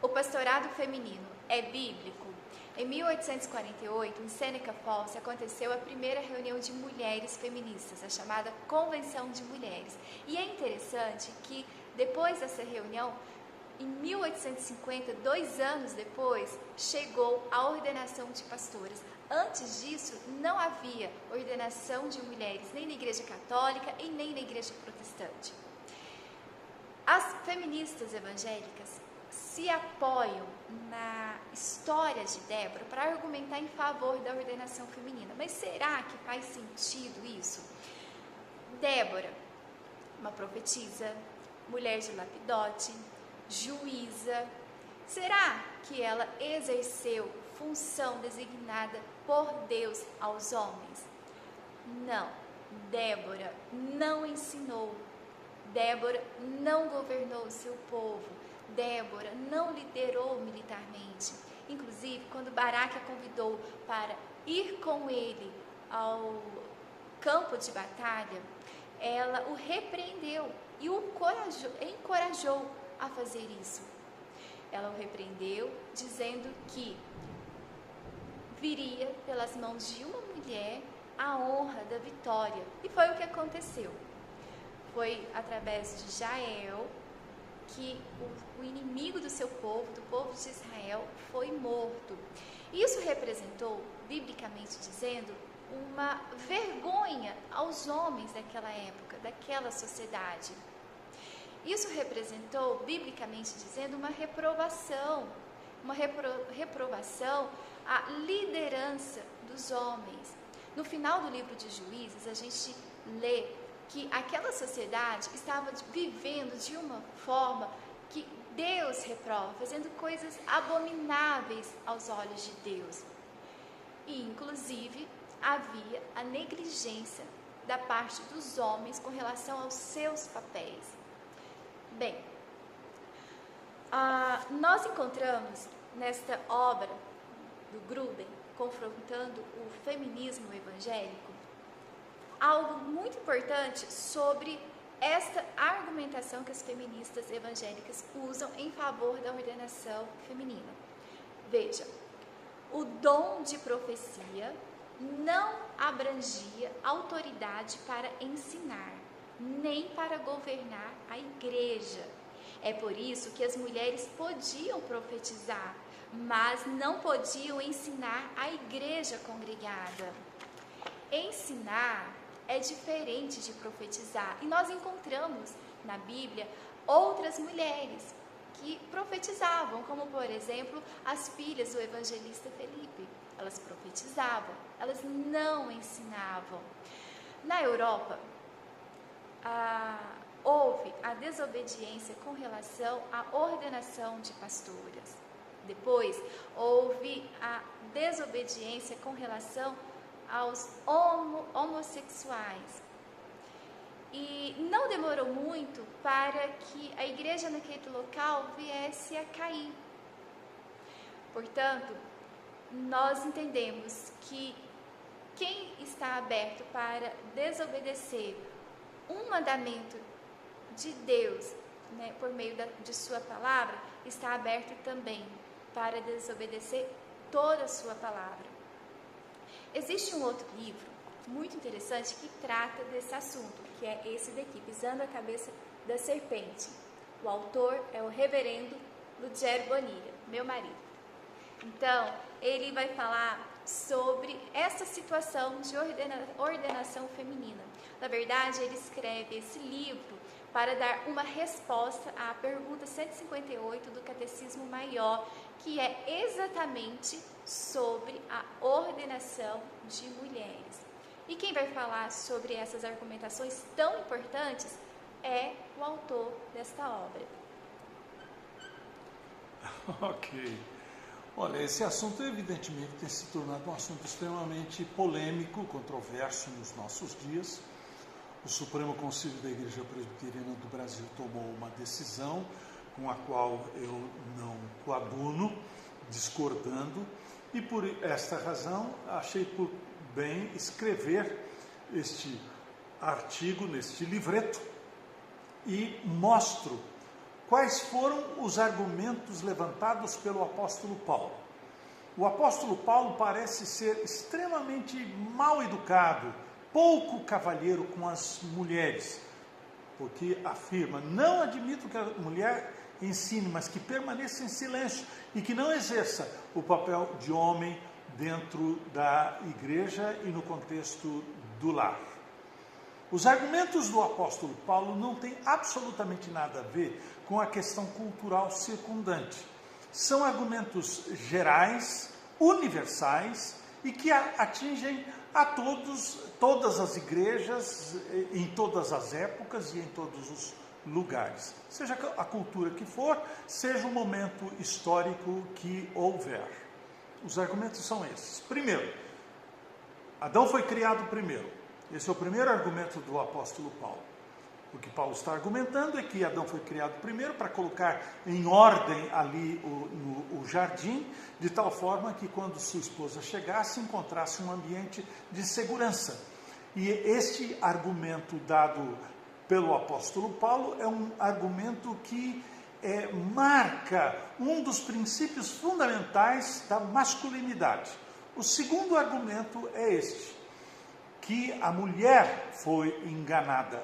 O pastorado feminino é bíblico? Em 1848, em Seneca Falls, aconteceu a primeira reunião de mulheres feministas, a chamada Convenção de Mulheres. E é interessante que, depois dessa reunião, em 1850, 2 anos depois, chegou a ordenação de pastoras. Antes disso, não havia ordenação de mulheres, nem na Igreja Católica e nem na Igreja Protestante. As feministas evangélicas se apoiam na história de Débora para argumentar em favor da ordenação feminina. Mas será que faz sentido isso? Débora, uma profetisa, mulher de Lapidote, juíza, será que ela exerceu função designada por Deus aos homens? Não. Débora não ensinou. Débora não governou o seu povo. Débora não liderou militarmente. Inclusive, quando Baraque a convidou para ir com ele ao campo de batalha, ela o repreendeu e o encorajou a fazer isso. Ela o repreendeu, dizendo que viria pelas mãos de uma mulher a honra da vitória. E foi o que aconteceu. Foi através de Jael que o inimigo do seu povo, do povo de Israel, foi morto. Isso representou, biblicamente dizendo, uma vergonha aos homens daquela época, daquela sociedade. Isso representou, biblicamente dizendo, uma reprovação à liderança dos homens. No final do livro de Juízes, a gente lê que aquela sociedade estava vivendo de uma forma que Deus reprova, fazendo coisas abomináveis aos olhos de Deus. E, inclusive, havia a negligência da parte dos homens com relação aos seus papéis. Bem, nós encontramos nesta obra do Grudem, confrontando o feminismo evangélico, algo muito importante sobre esta argumentação que as feministas evangélicas usam em favor da ordenação feminina. Veja, o dom de profecia não abrangia autoridade para ensinar, nem para governar a igreja. É por isso que as mulheres podiam profetizar, mas não podiam ensinar a igreja congregada. Ensinar é diferente de profetizar. E nós encontramos na Bíblia outras mulheres que profetizavam, como por exemplo as filhas do evangelista Felipe. Elas profetizavam, elas não ensinavam. Na Europa, houve a desobediência com relação à ordenação de pastoras. Depois, houve a desobediência com relação aos homossexuais. E não demorou muito para que a igreja naquele local viesse a cair. Portanto, nós entendemos que quem está aberto para desobedecer um mandamento de Deus, né, por meio de sua palavra, está aberto também para desobedecer toda a sua palavra. Existe um outro livro muito interessante que trata desse assunto, que é esse daqui, Pisando a Cabeça da Serpente. O autor é o reverendo Ludger Bonilha, meu marido. Então, ele vai falar sobre essa situação de ordenação feminina. Na verdade, ele escreve esse livro para dar uma resposta à pergunta 158 do Catecismo Maior, que é exatamente sobre a ordenação de mulheres. E quem vai falar sobre essas argumentações tão importantes é o autor desta obra. Ok. Olha, esse assunto evidentemente tem se tornado um assunto extremamente polêmico, controverso nos nossos dias. O Supremo Concílio da Igreja Presbiteriana do Brasil tomou uma decisão com a qual eu não coaduno, discordando, e por esta razão achei por bem escrever este artigo neste livreto e mostro quais foram os argumentos levantados pelo apóstolo Paulo. O apóstolo Paulo parece ser extremamente mal educado, pouco cavalheiro com as mulheres, porque afirma: não admito que a mulher ensine, mas que permaneça em silêncio e que não exerça o papel de homem dentro da igreja e no contexto do lar. Os argumentos do apóstolo Paulo não têm absolutamente nada a ver com a questão cultural circundante. São argumentos gerais, universais e que atingem a todas as igrejas, em todas as épocas e em todos os lugares. Seja a cultura que for, seja o momento histórico que houver. Os argumentos são esses. Primeiro, Adão foi criado primeiro. Esse é o primeiro argumento do apóstolo Paulo. O que Paulo está argumentando é que Adão foi criado primeiro para colocar em ordem ali o jardim, de tal forma que quando sua esposa chegasse, encontrasse um ambiente de segurança. E este argumento dado pelo apóstolo Paulo é um argumento que marca um dos princípios fundamentais da masculinidade. O segundo argumento é este: que a mulher foi enganada.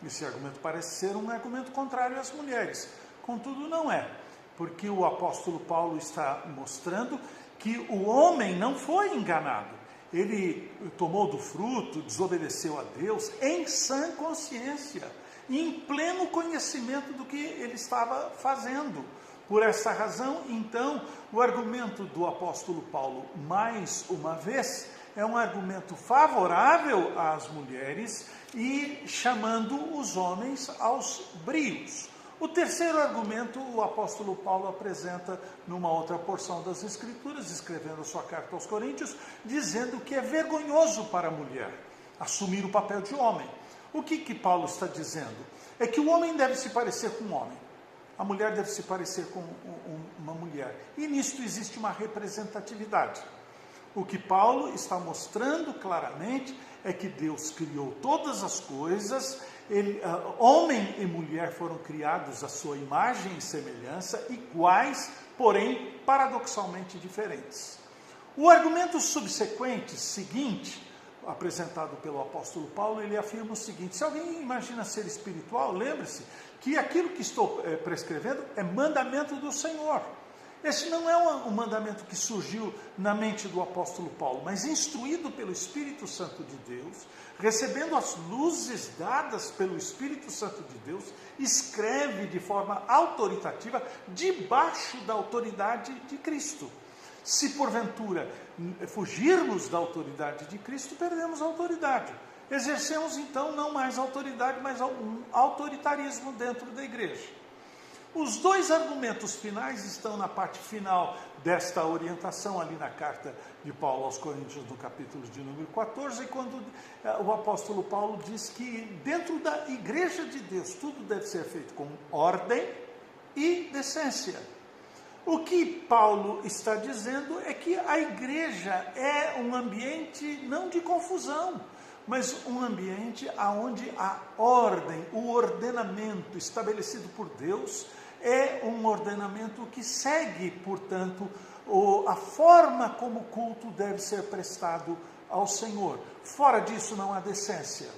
Esse argumento parece ser um argumento contrário às mulheres. Contudo, não é, porque o apóstolo Paulo está mostrando que o homem não foi enganado. Ele tomou do fruto, desobedeceu a Deus em sã consciência, em pleno conhecimento do que ele estava fazendo. Por essa razão, então, o argumento do apóstolo Paulo, mais uma vez, é um argumento favorável às mulheres e chamando os homens aos brios. O terceiro argumento o apóstolo Paulo apresenta numa outra porção das Escrituras, escrevendo a sua carta aos Coríntios, dizendo que é vergonhoso para a mulher assumir o papel de homem. O que Paulo está dizendo? É que o homem deve se parecer com um homem, a mulher deve se parecer com uma mulher. E nisto existe uma representatividade. O que Paulo está mostrando claramente é que Deus criou todas as coisas, homem e mulher foram criados à sua imagem e semelhança, iguais, porém paradoxalmente diferentes. O argumento subsequente, seguinte, apresentado pelo apóstolo Paulo, ele afirma o seguinte: se alguém imagina ser espiritual, lembre-se que aquilo que estou prescrevendo é mandamento do Senhor. Esse não é um mandamento que surgiu na mente do apóstolo Paulo, mas instruído pelo Espírito Santo de Deus, recebendo as luzes dadas pelo Espírito Santo de Deus, escreve de forma autoritativa, debaixo da autoridade de Cristo. Se porventura fugirmos da autoridade de Cristo, perdemos a autoridade. Exercemos então não mais autoridade, mas um autoritarismo dentro da igreja. Os dois argumentos finais estão na parte final desta orientação, ali na carta de Paulo aos Coríntios, no capítulo de número 14, quando o apóstolo Paulo diz que dentro da igreja de Deus tudo deve ser feito com ordem e decência. O que Paulo está dizendo é que a igreja é um ambiente não de confusão, mas um ambiente onde a ordem, o ordenamento estabelecido por Deus é um ordenamento que segue, portanto, a forma como o culto deve ser prestado ao Senhor. Fora disso não há decência.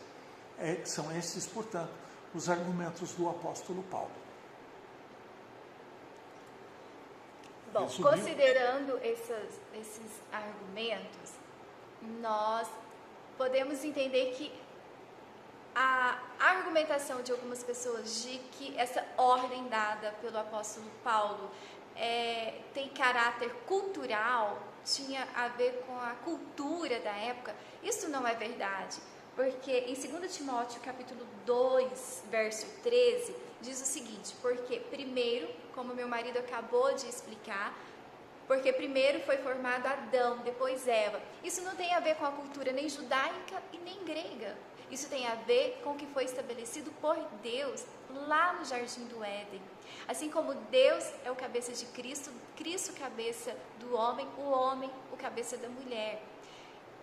São esses, portanto, os argumentos do apóstolo Paulo. Bom, considerando esses argumentos, nós podemos entender que a argumentação de algumas pessoas de que essa ordem dada pelo apóstolo Paulo tem caráter cultural, tinha a ver com a cultura da época, isso não é verdade. Porque em 2 Timóteo, capítulo 2, verso 13, diz o seguinte: porque primeiro, como meu marido acabou de explicar, porque primeiro foi formado Adão, depois Eva. Isso não tem a ver com a cultura nem judaica e nem grega. Isso tem a ver com o que foi estabelecido por Deus lá no Jardim do Éden. Assim como Deus é o cabeça de Cristo, Cristo cabeça do homem, o homem o cabeça da mulher.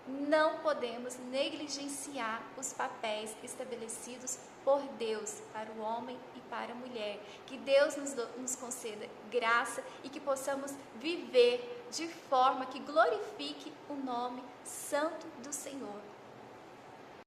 Não podemos negligenciar os papéis estabelecidos por Deus para o homem e para a mulher. Que Deus nos conceda graça e que possamos viver de forma que glorifique o nome santo do Senhor.